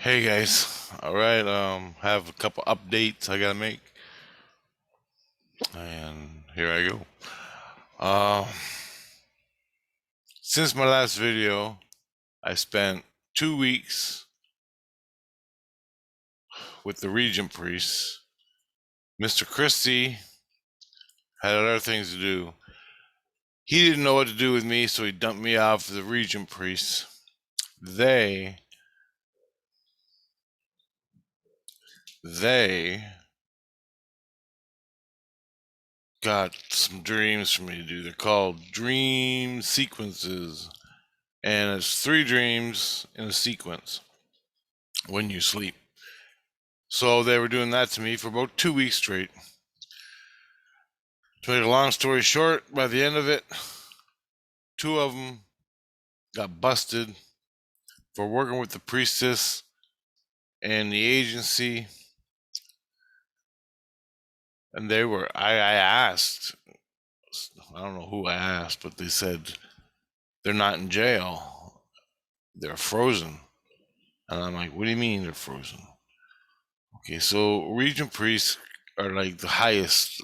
Hey guys, all right. Have a couple updates I gotta make, and here I go. Since my last video, I spent 2 weeks with the Regent priest. Mr. Christie had other things to do. He didn't know what to do with me, so he dumped me off to the Regent priest. They got some dreams for me to do. They're called dream sequences, and it's 3 dreams in a sequence when you sleep. So they were doing that to me for about 2 weeks straight. To make a long story short, by the end of it, 2 of them got busted for working with the priestess and the agency. And I asked, I don't know who I asked, but they said they're not in jail. They're frozen. And I'm like, what do you mean they're frozen? Okay, so Regent priests are like the highest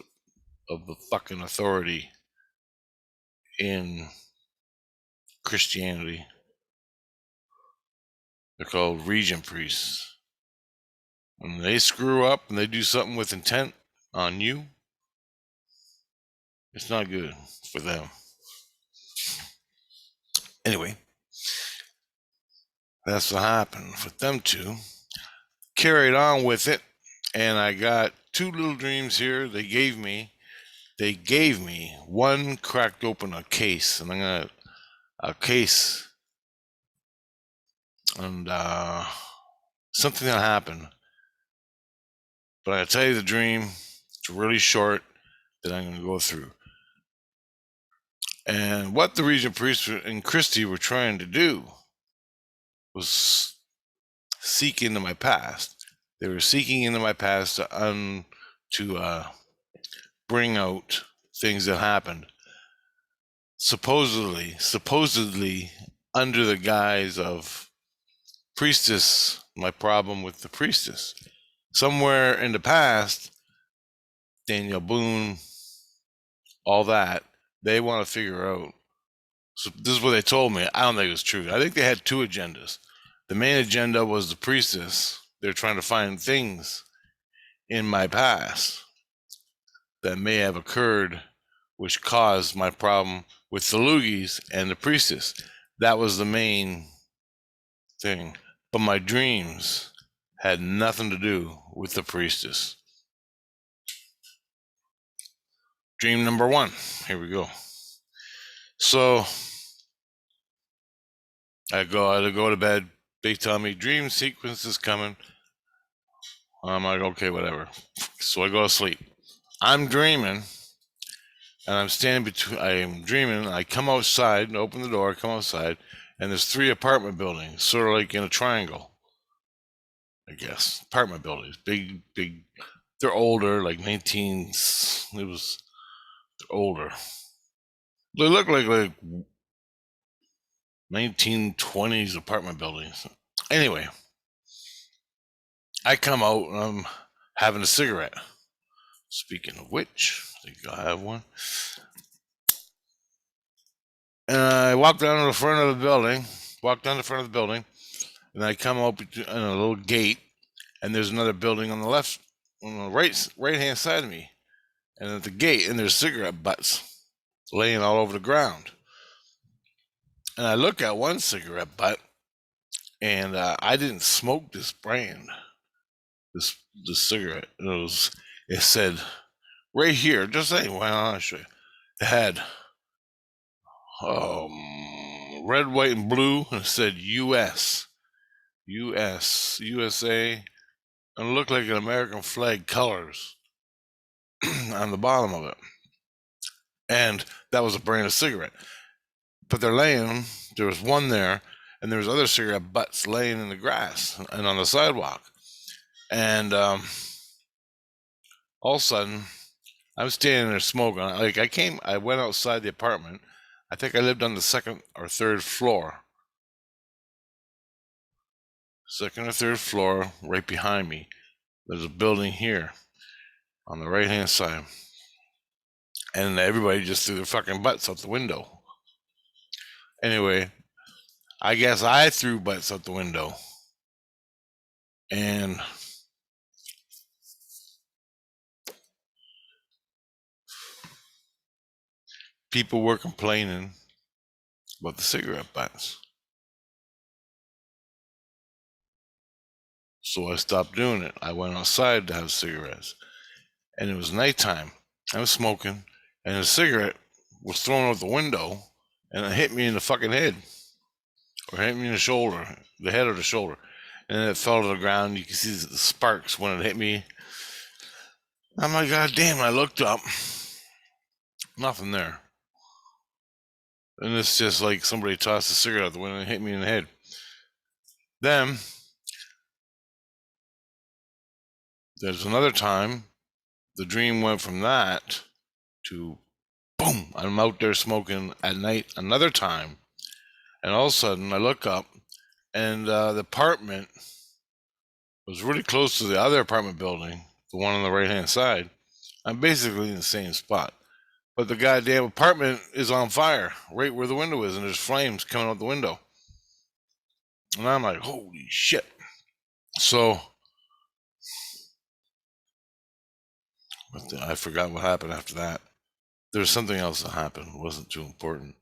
of the fucking authority in Christianity. They're called Regent priests. When they screw up and they do something with intent on you, it's not good for them. Anyway, that's what happened with them two. Carried on with it, and I got 2 little dreams here. They gave me one cracked open a case, and I got a case, and something that happened. But I tell you the dream. It's really short that I'm going to go through. And what the Regent priest and Christie were trying to do was seek into my past. They were seeking into my past to bring out things that happened. Supposedly under the guise of priestess, my problem with the priestess. Somewhere in the past, Daniel Boone, all that, they want to figure out. So this is what they told me. I don't think it's true. I think they had 2 agendas. The main agenda was the priestess. They're trying to find things in my past that may have occurred which caused my problem with the loogies and the priestess. That was the main thing. But my dreams had nothing to do with the priestess. Dream number 1. Here we go. So I go to bed. They tell me dream sequence is coming. I'm like, okay, whatever. So I go to sleep. I'm dreaming, and I'm standing between. I am dreaming. I come outside and open the door. Come outside, and there's 3 apartment buildings, sort of like in a triangle. I guess apartment buildings, big. They're older, like 19. It was older. They look like 1920s apartment buildings. Anyway, I come out and I'm having a cigarette. Speaking of which, I think I have one. And I walk down to the front of the building, and I come up in a little gate, and there's another building on the left, on the right hand side of me. And at the gate, and there's cigarette butts laying all over the ground. And I look at one cigarette butt, and I didn't smoke this brand, this cigarette. It said right here, just saying. Well, I'll show you. It had red, white, and blue, and it said U.S., USA, and it looked like an American flag colors on the bottom of it. And that was a brand of cigarette. But there was one there, and there was other cigarette butts laying in the grass and on the sidewalk. And all of a sudden, I'm standing there smoking. I went outside the apartment. I think I lived on the 2nd or 3rd floor. second or third floor, right behind me. There's a building here on the right hand side. And everybody just threw their fucking butts out the window. Anyway, I guess I threw butts out the window. And people were complaining about the cigarette butts. So I stopped doing it. I went outside to have cigarettes. And it was nighttime. I was smoking, and a cigarette was thrown out the window, and it hit me in the fucking head. Or hit me in the shoulder, the head or the shoulder. And then it fell to the ground. You can see the sparks when it hit me. I'm like, God damn, I looked up. Nothing there. And it's just like somebody tossed a cigarette out the window and hit me in the head. Then there's another time the dream went from that to boom, I'm out there smoking at night another time. And all of a sudden I look up and the apartment was really close to the other apartment building, the one on the right hand side. I'm basically in the same spot. But the goddamn apartment is on fire right where the window is, and there's flames coming out the window. And I'm like, holy shit. So I forgot what happened after that. There's something else that happened. It wasn't too important.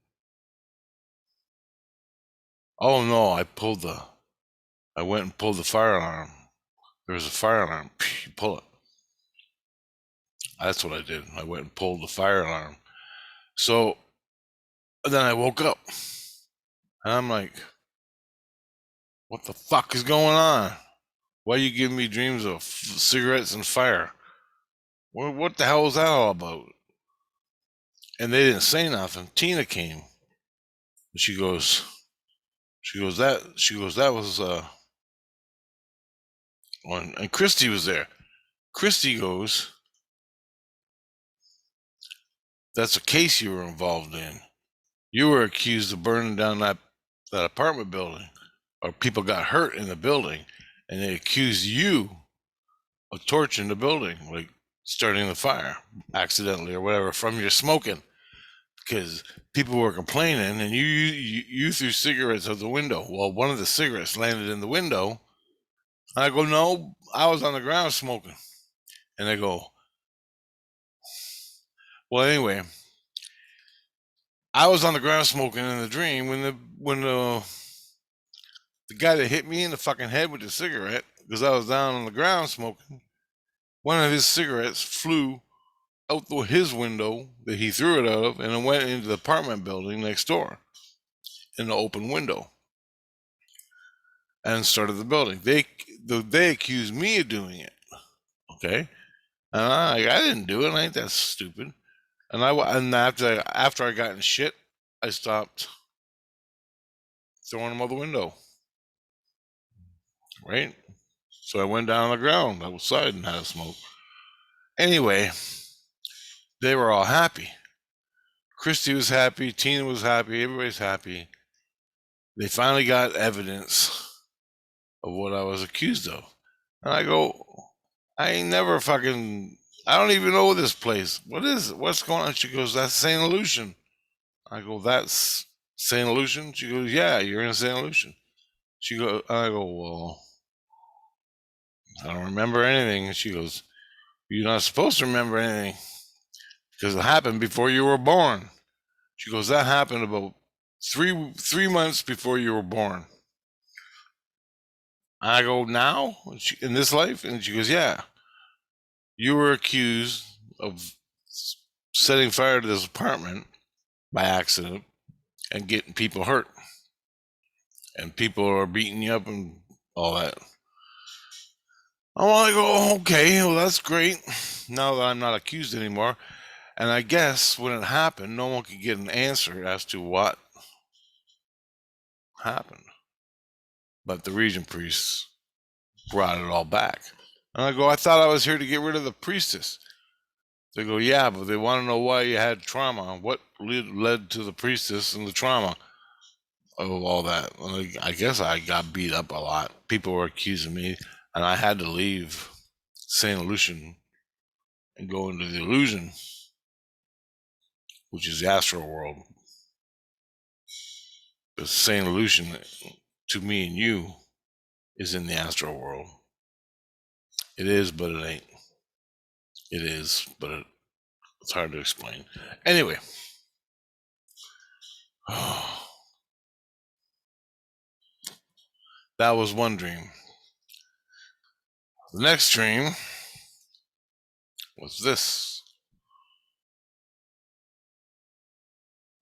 Oh no, I went and pulled the fire alarm. There was a fire alarm. You pull it. That's what I did. I went and pulled the fire alarm. So then I woke up. And I'm like, what the fuck is going on? Why are you giving me dreams of cigarettes and fire? What the hell was that all about? And they didn't say nothing. Tina came. She goes, that was, one. And Christy was there. Christy goes, that's a case you were involved in. You were accused of burning down that apartment building, or people got hurt in the building, and they accused you of torching the building, like starting the fire accidentally or whatever from your smoking, because people were complaining, and you threw cigarettes out the window. Well, one of the cigarettes landed in the window. And I go, no, I was on the ground smoking. And they go, well, anyway, I was on the ground smoking in the dream when the guy that hit me in the fucking head with the cigarette, because I was down on the ground smoking, one of his cigarettes flew out his window that he threw it out of, and it went into the apartment building next door in the open window and started the building. They accused me of doing it. Okay, and I didn't do it. I ain't that stupid. And after I got in shit, I stopped throwing them out the window. Right? So I went down on the ground outside and had a smoke. Anyway, they were all happy. Christy was happy. Tina was happy. Everybody's happy. They finally got evidence of what I was accused of. And I go, I ain't never fucking, I don't even know this place. What's going on? She goes, that's St. Lucian. I go, that's St. Lucian? She goes, yeah, you're in St. Lucian. I go, well, I don't remember anything. And she goes, you're not supposed to remember anything because it happened before you were born. She goes, that happened about three months before you were born. I go, now? In this life? And she goes, yeah. You were accused of setting fire to this apartment by accident and getting people hurt. And people are beating you up and all that. I'm like, oh, okay, well, that's great. Now that I'm not accused anymore. And I guess when it happened, no one could get an answer as to what happened. But the region priests brought it all back. And I go, I thought I was here to get rid of the priestess. They go, yeah, but they want to know why you had trauma. What led to the priestess and the trauma? of all that. Like, I guess I got beat up a lot. People were accusing me, and I had to leave Saint Lucian and go into the illusion, which is the astral world. But Saint Lucian, to me and you, is in the astral world. It is, but it ain't. It is, but it's hard to explain. Anyway. That was one dream. The next dream was this.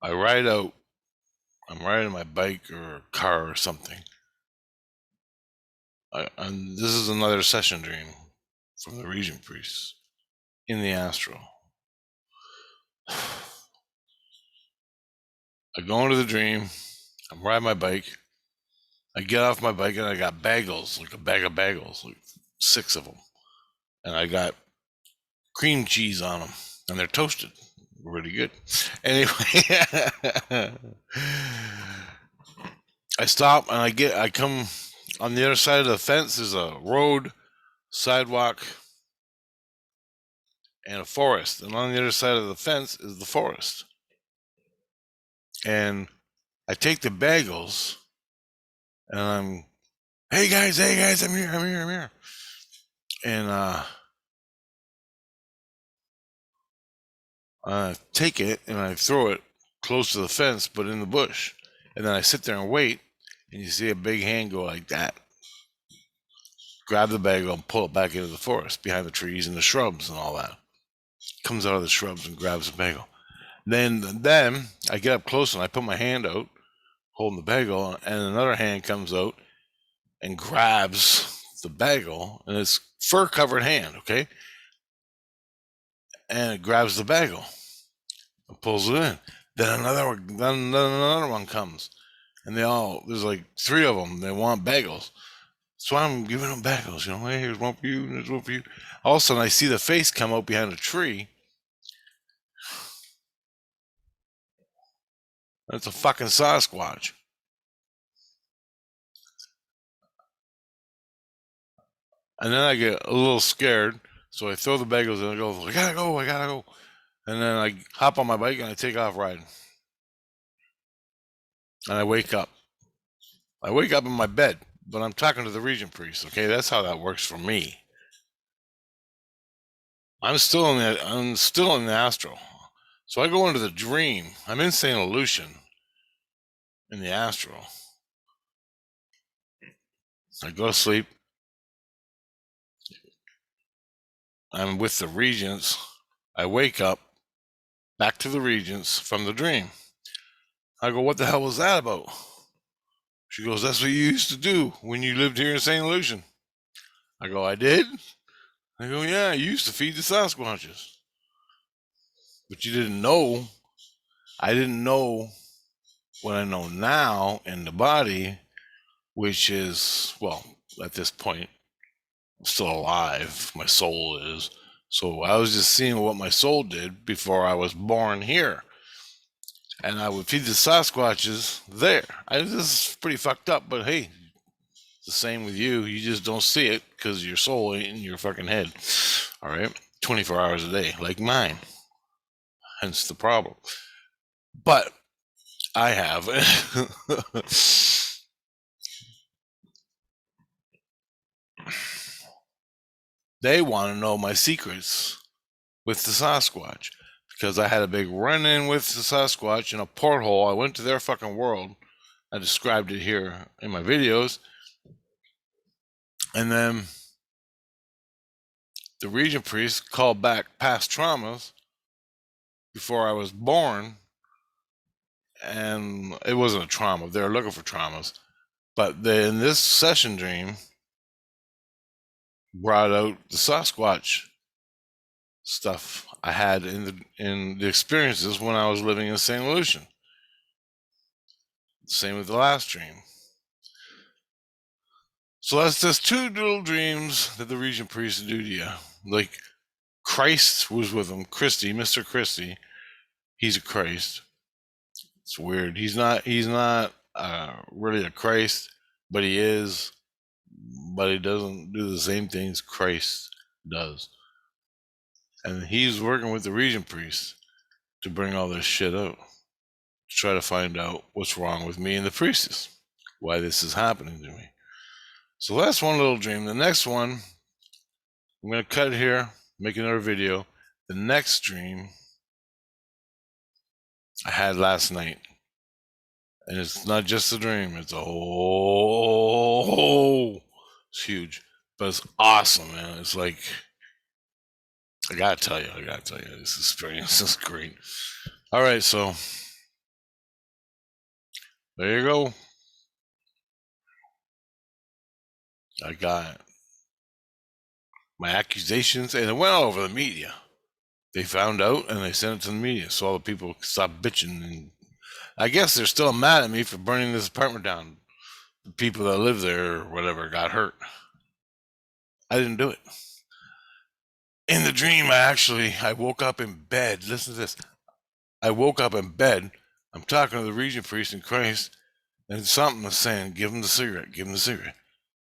I ride out. I'm riding my bike or car or something. And this is another session dream from the Regent Priest in the astral. I go into the dream. I'm riding my bike. I get off my bike and I got bagels, like a bag of bagels, like 6 of them. And I got cream cheese on them, and they're toasted. Really good. Anyway, I stop and I come on the other side of the fence. There's a road, sidewalk, and a forest. And on the other side of the fence is the forest. And I take the bagels and I'm, hey guys, I'm here. And I take it and I throw it close to the fence, but in the bush. And then I sit there and wait, and you see a big hand go like that. Grab the bagel and pull it back into the forest behind the trees and the shrubs and all that. Comes out of the shrubs and grabs the bagel. Then I get up close and I put my hand out, holding the bagel, and another hand comes out and grabs the bagel, and it's fur-covered hand, okay? And it grabs the bagel and pulls it in. Then another one comes, and there's like 3 of them. They want bagels. So I'm giving them bagels, hey, here's one for you, and here's one for you. All of a sudden, I see the face come out behind a tree. That's a fucking Sasquatch. And then I get a little scared, so I throw the bagels and I go, I gotta go. And then I hop on my bike and I take off riding. And I wake up. I wake up in my bed, but I'm talking to the Regent Priest, okay? That's how that works for me. I'm still in the astral. So I go into the dream. I'm in St. Lucian in the astral. I go to sleep. I'm with the regents. I wake up back to the regents from the dream. I go, what the hell was that about? She goes, that's what you used to do when you lived here in St. Lucian. I go, I did? I go, yeah, you used to feed the Sasquatches. But you didn't know. I didn't know what I know now in the body, which is, well, at this point, I'm still alive. My soul is. So I was just seeing what my soul did before I was born here. And I would feed the Sasquatches there. This is pretty fucked up, but hey, it's the same with you. You just don't see it because your soul ain't in your fucking head. All right? 24 hours a day, like mine. Hence the problem. But I have. They want to know my secrets with the Sasquatch because I had a big run-in with the Sasquatch in a porthole. I went to their fucking world. I described it here in my videos. And then the Regent Priest called back past traumas before I was born. And it wasn't a trauma. They were looking for traumas. But in this session dream, brought out the Sasquatch stuff I had in the experiences when I was living in St. Lucian. Same with the last dream. So that's just 2 little dreams that the Regent Priest do to you. Like Christ was with him, Mr. Christie. He's a Christ. It's weird. He's not really a Christ, but he is, but he doesn't do the same things Christ does. And he's working with the region priest to bring all this shit out, to try to find out what's wrong with me and the priestess, why this is happening to me. So that's one little dream. The next one, I'm going to cut it here, make another video. The next dream I had last night. And it's not just a dream, it's a whole, it's huge. But it's awesome, man. It's like, I gotta tell you, this experience is great. All right, so there you go. I got my accusations, and it went all over the media. They found out and they sent it to the media, so all the people stopped bitching. And I guess they're still mad at me for burning this apartment down. The people that live there or whatever got hurt. I didn't do it. In the dream, I woke up in bed. Listen to this. I woke up in bed. I'm talking to the region priest in Christ, and something is saying, "Give him the cigarette. Give him the cigarette."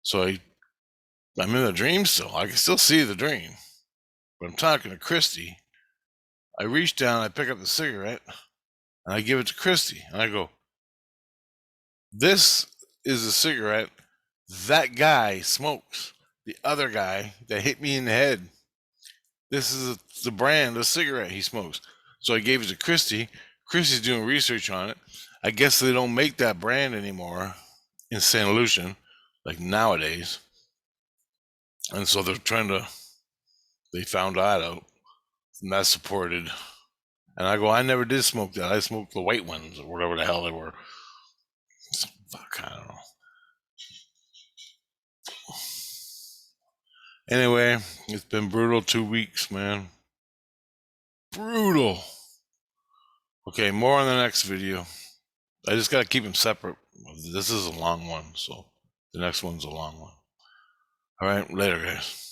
So I'm in the dream still. I can still see the dream, but I'm talking to Christy. I reach down, I pick up the cigarette, and I give it to Christy, and I go, "This is a cigarette that guy smokes. The other guy that hit me in the head. This is the brand of cigarette he smokes." So I gave it to Christy. Christy's doing research on it. I guess they don't make that brand anymore in St. Lucian, like nowadays. And so they found that out. And that's supported. And I go, "I never did smoke that. I smoked the white ones," or whatever the hell they were. Fuck, I don't know. Anyway, it's been brutal 2 weeks, man. Brutal. Okay, more on the next video. I just got to keep them separate. This is a long one, so the next one's a long one. All right, later, guys.